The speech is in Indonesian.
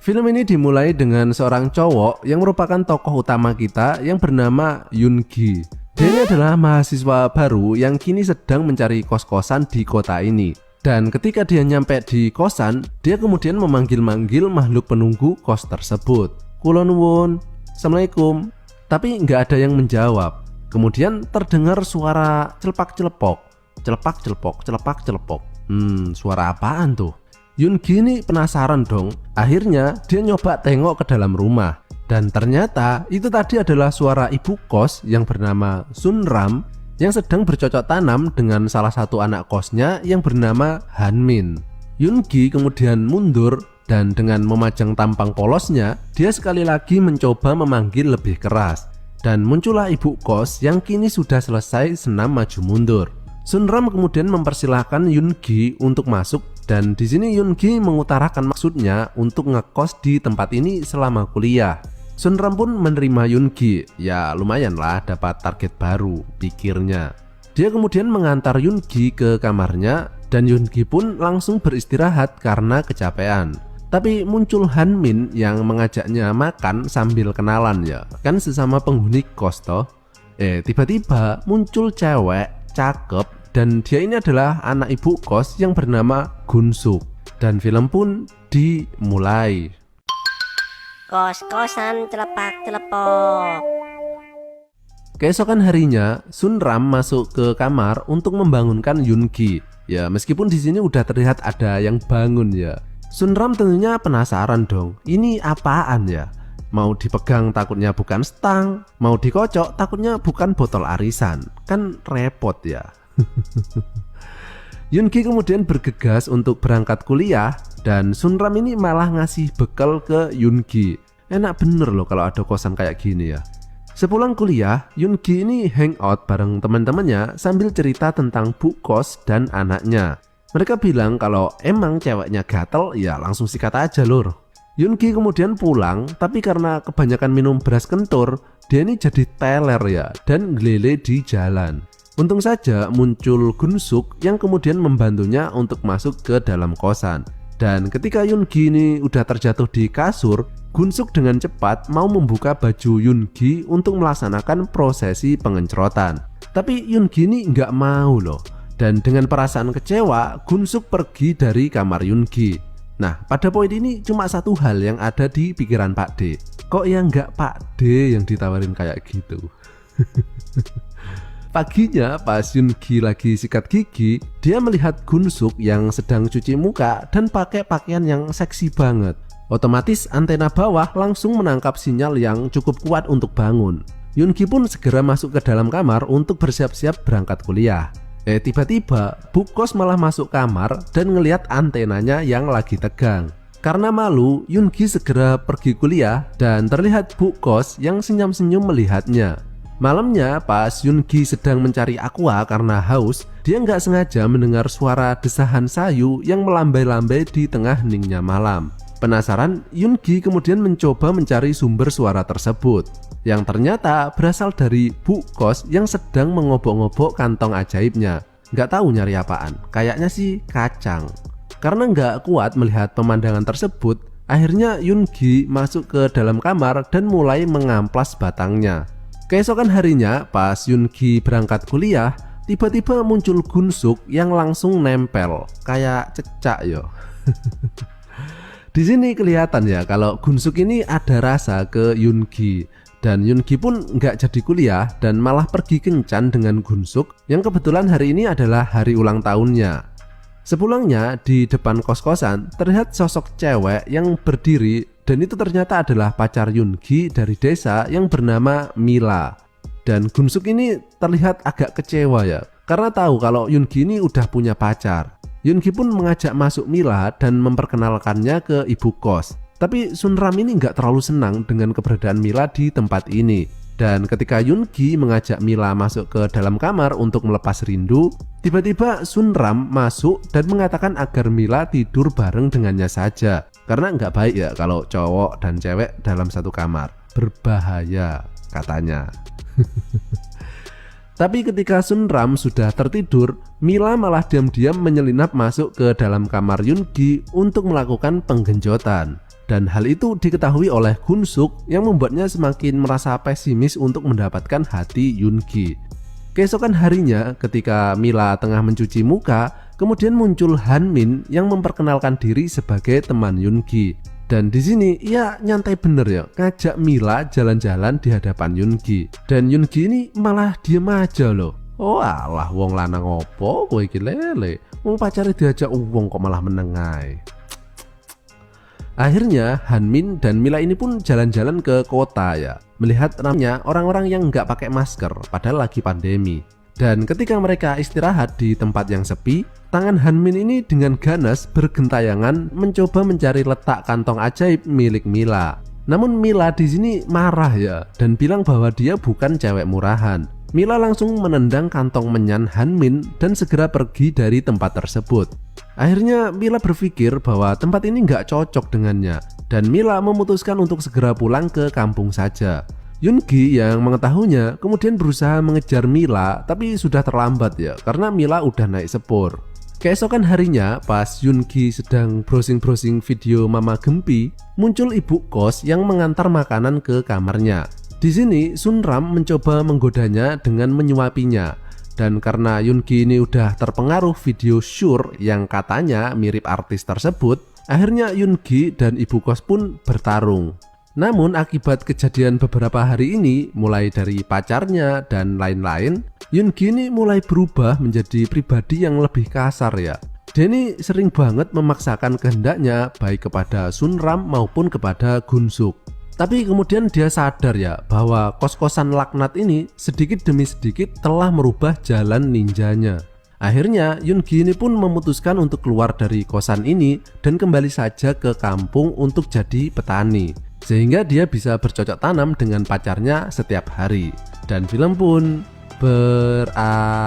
Film ini dimulai dengan seorang cowok yang merupakan tokoh utama kita yang bernama Yoon Gi. Dia ini adalah mahasiswa baru yang kini sedang mencari kos-kosan di kota ini. Dan ketika dia nyampe di kosan, dia kemudian memanggil-manggil makhluk penunggu kos tersebut. Kula nuwun, Assalamualaikum. Tapi nggak ada yang menjawab. Kemudian terdengar suara celepak-celepok, celepak-celepok, celepak-celepok. Suara apaan tuh? Yoon Gi ini penasaran dong. Akhirnya dia nyoba tengok ke dalam rumah. Dan ternyata itu tadi adalah suara ibu kos yang bernama Sun Ram yang sedang bercocok tanam dengan salah satu anak kosnya yang bernama Han Min. Yoon Gi kemudian mundur dan dengan memajang tampang polosnya, dia sekali lagi mencoba memanggil lebih keras. Dan muncullah ibu kos yang kini sudah selesai senam maju mundur. Sun Ram kemudian mempersilahkan Yoon Gi untuk masuk. Dan di sini Yoon Gi mengutarakan maksudnya untuk ngekos di tempat ini selama kuliah. Sun Ram pun menerima Yoon Gi. Ya lumayan lah dapat target baru, pikirnya. Dia kemudian mengantar Yoon Gi ke kamarnya dan Yoon Gi pun langsung beristirahat karena kecapean. Tapi muncul Han Min yang mengajaknya makan sambil kenalan ya. Kan sesama penghuni kos toh. Tiba-tiba muncul cewek cakep. Dan dia ini adalah anak ibu kos yang bernama Gun Suk. Dan film pun dimulai. Kos-kosan celepak-celepok. Keesokan harinya, Sun Ram masuk ke kamar untuk membangunkan Yoon Gi. Ya, meskipun di sini udah terlihat ada yang bangun ya. Sun Ram tentunya penasaran dong. Ini apaan ya? Mau dipegang takutnya bukan stang, mau dikocok takutnya bukan botol arisan. Kan repot ya. Yoon Gi kemudian bergegas untuk berangkat kuliah dan Sun Ram ini malah ngasih bekal ke Yoon Gi. Enak bener loh kalau ada kosan kayak gini ya. Sepulang kuliah, Yoon Gi ini hangout bareng teman-temannya sambil cerita tentang bu kos dan anaknya. Mereka bilang kalau emang ceweknya gatel ya langsung sikat aja lur. Yoon Gi kemudian pulang, tapi karena kebanyakan minum beras kentur, dia ini jadi teler ya dan ngelele di jalan. Untung saja muncul Gun Suk yang kemudian membantunya untuk masuk ke dalam kosan. Dan ketika Yoon Gi ini udah terjatuh di kasur, Gun Suk dengan cepat mau membuka baju Yoon Gi untuk melaksanakan prosesi pengencrotan. Tapi Yoon Gi ini nggak mau loh. Dan dengan perasaan kecewa, Gun Suk pergi dari kamar Yoon Gi. Nah, pada poin ini cuma satu hal yang ada di pikiran Pak D. Kok ya nggak Pak D yang ditawarin kayak gitu? Paginya pas Yoon Gi lagi sikat gigi, dia melihat Gun Suk yang sedang cuci muka dan pakai pakaian yang seksi banget. Otomatis antena bawah langsung menangkap sinyal yang cukup kuat untuk bangun. Yoon Gi pun segera masuk ke dalam kamar untuk bersiap-siap berangkat kuliah. Tiba-tiba bu kos malah masuk kamar dan ngelihat antenanya yang lagi tegang. Karena malu, Yoon Gi segera pergi kuliah dan terlihat bu kos yang senyum-senyum melihatnya. Malamnya pas Yoon Gi sedang mencari aqua karena haus, dia nggak sengaja mendengar suara desahan sayu yang melambai-lambai di tengah heningnya malam. Penasaran, Yoon Gi kemudian mencoba mencari sumber suara tersebut, yang ternyata berasal dari bu kos yang sedang mengobok-ngobok kantong ajaibnya. Nggak tahu nyari apaan, kayaknya sih kacang. Karena nggak kuat melihat pemandangan tersebut, akhirnya Yoon Gi masuk ke dalam kamar dan mulai mengamplas batangnya. Keesokan harinya pas Yoon Gi berangkat kuliah, tiba-tiba muncul Gun Suk yang langsung nempel kayak cecak yo. Di sini kelihatan ya kalau Gun Suk ini ada rasa ke Yoon Gi. Dan Yoon Gi pun nggak jadi kuliah dan malah pergi kencan dengan Gun Suk yang kebetulan hari ini adalah hari ulang tahunnya. Sepulangnya di depan kos-kosan terlihat sosok cewek yang berdiri dan itu ternyata adalah pacar Yoon Gi dari desa yang bernama Mila. Dan Gun Suk ini terlihat agak kecewa ya karena tahu kalau Yoon Gi ini udah punya pacar. Yoon Gi pun mengajak masuk Mila dan memperkenalkannya ke ibu kos. Tapi Sun Ram ini nggak terlalu senang dengan keberadaan Mila di tempat ini. Dan ketika Yoon Gi mengajak Mila masuk ke dalam kamar untuk melepas rindu, tiba-tiba Sun Ram masuk dan mengatakan agar Mila tidur bareng dengannya saja. Karena nggak baik ya kalau cowok dan cewek dalam satu kamar. Berbahaya katanya. Tapi ketika Sunram sudah tertidur, Mila malah diam-diam menyelinap masuk ke dalam kamar Yoongi untuk melakukan penggenjotan. Dan hal itu diketahui oleh Gunsuk yang membuatnya semakin merasa pesimis untuk mendapatkan hati Yoongi. Keesokan harinya ketika Mila tengah mencuci muka, kemudian muncul Hanmin yang memperkenalkan diri sebagai teman Yoongi. Dan di sini ia nyantai bener ya, ngajak Mila jalan-jalan di hadapan Yoongi. Dan Yoongi ini malah diem aja loh. Oh alah, wong lanang opo kowe iki lele. Wong pacare diajak wong kok malah menengai. Akhirnya Hanmin dan Mila ini pun jalan-jalan ke kota ya, melihat ramainya orang-orang yang nggak pakai masker padahal lagi pandemi. Dan ketika mereka istirahat di tempat yang sepi, tangan Hanmin ini dengan ganas bergentayangan mencoba mencari letak kantong ajaib milik Mila. Namun Mila di sini marah ya dan bilang bahwa dia bukan cewek murahan. Mila langsung menendang kantong menyan Hanmin dan segera pergi dari tempat tersebut. Akhirnya Mila berpikir bahwa tempat ini nggak cocok dengannya dan Mila memutuskan untuk segera pulang ke kampung saja. Yoongi yang mengetahuinya kemudian berusaha mengejar Mila, tapi sudah terlambat ya karena Mila udah naik sepur. Keesokan harinya pas Yoongi sedang browsing-browsing video Mama Gempi, muncul ibu kos yang mengantar makanan ke kamarnya. Di sini Sunram mencoba menggodanya dengan menyuapinya. Dan karena Yoongi ini udah terpengaruh video Shure yang katanya mirip artis tersebut, akhirnya Yoongi dan ibu kos pun bertarung. Namun akibat kejadian beberapa hari ini, mulai dari pacarnya dan lain-lain, Yoongi ini mulai berubah menjadi pribadi yang lebih kasar ya. Dia ini sering banget memaksakan kehendaknya baik kepada Sunram maupun kepada Gunsuk. Tapi kemudian dia sadar ya bahwa kos-kosan laknat ini sedikit demi sedikit telah merubah jalan ninjanya. Akhirnya Yoongi ini pun memutuskan untuk keluar dari kosan ini dan kembali saja ke kampung untuk jadi petani, sehingga dia bisa bercocok tanam dengan pacarnya setiap hari. Dan film pun berakhir.